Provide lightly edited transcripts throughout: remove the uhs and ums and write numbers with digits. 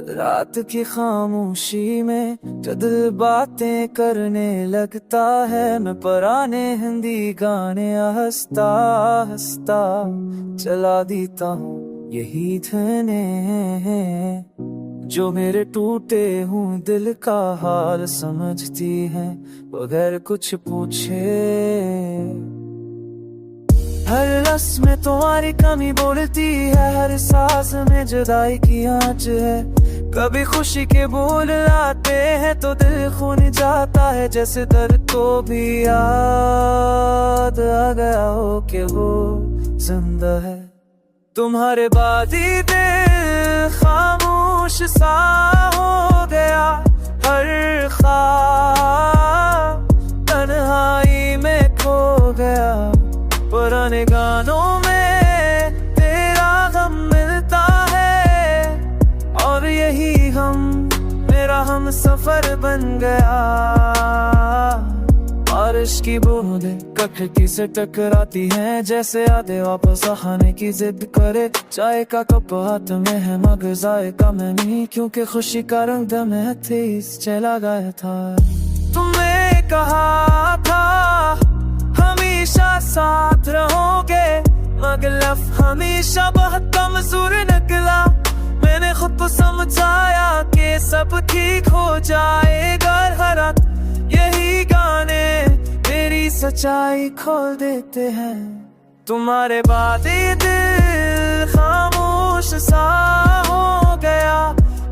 रात की खामोशी में जब दिल बातें करने लगता है, मैं पुराने हिंदी गाने हंसता हंसता चला देता हूँ। यही धने हैं जो मेरे टूटे हुए दिल का हाल समझती हैं बगैर कुछ पूछे। हर रस में तुम्हारी कमी बोलती है, हर सांस में जुदाई की आँच है। कभी खुशी के बोल आते हैं तो दिल खून जाता है, जैसे दर्द को भी याद आ गया हो कि वो जिंदा है। तुम्हारे बाद ही दिल खामोश सा हो गया, हर ख्वाब तन्हाई में खो गया। पुराने गानों में तेरा गम मिलता है, और यही गम मेरा हम सफर बन गया। बारिश की बूंदें खिड़की से टकराती हैं, जैसे आधे वापस आने की जिद करे। चाय का कप हाथ में है मगर जायका में नहीं, क्योंकि खुशी का रंग दम है तेज चला गया था। तुमने कहा था हमेशा साथ रहोगे, मगर लफ्ज़ हमेशा बहुत कमजोर निकला। मैंने खुद को समझाया कि सब ठीक हो जाएगा हर रात। यही गाने मेरी सच्चाई खोल देते हैं। तुम्हारे बाद ये दिल खामोश सा हो गया,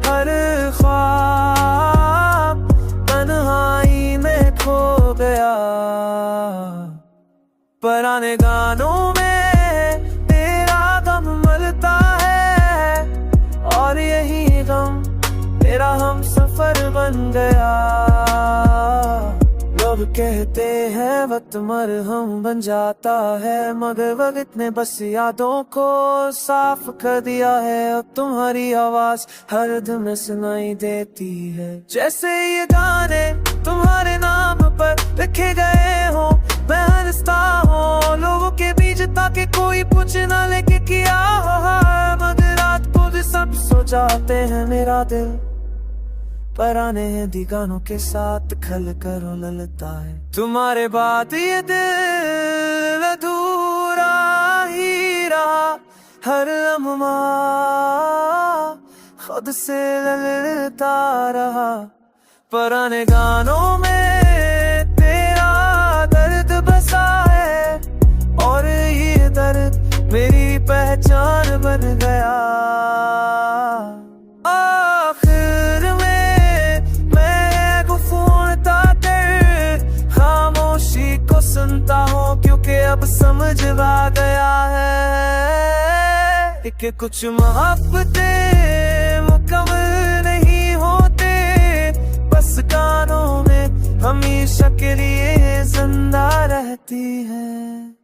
हर ख्वाब तन्हाई में खो गया। पुराने गानों में तेरा गम मिलता है, और यही गम तेरा हम सफर बन गया। लोग कहते हैं वक्त मरहम बन जाता है, मगर वक्त ने बस यादों को साफ कर दिया है। अब तुम्हारी आवाज हर दिन में सुनाई देती है, जैसे ये गाने तुम्हारे नाम पर लिखे गए हो। मैं हंसता हूँ लोगों के बीच ताकि कोई पूछ ना लेके किया हो, मगर रात को भी सब सो जाते हैं। मेरा दिल पुराने हिंदी गानों के साथ खल कर ललता है। तुम्हारे बाद ये दिल अधूरा ही रहा, हर लम्हा खुद से ललता रहा। पुराने गानों में तेरा दर्द बसा है, और ये दर्द मेरी पहचान बन गया। आखिर में मैं गुफूरता तेरे खामोशी को सुनता हूँ, क्योंकि अब समझ आ गया है कि कुछ मोहब्बतें मुकम्मल नहीं होते, बस गानों में हमेशा के लिए जिंदा रहती है।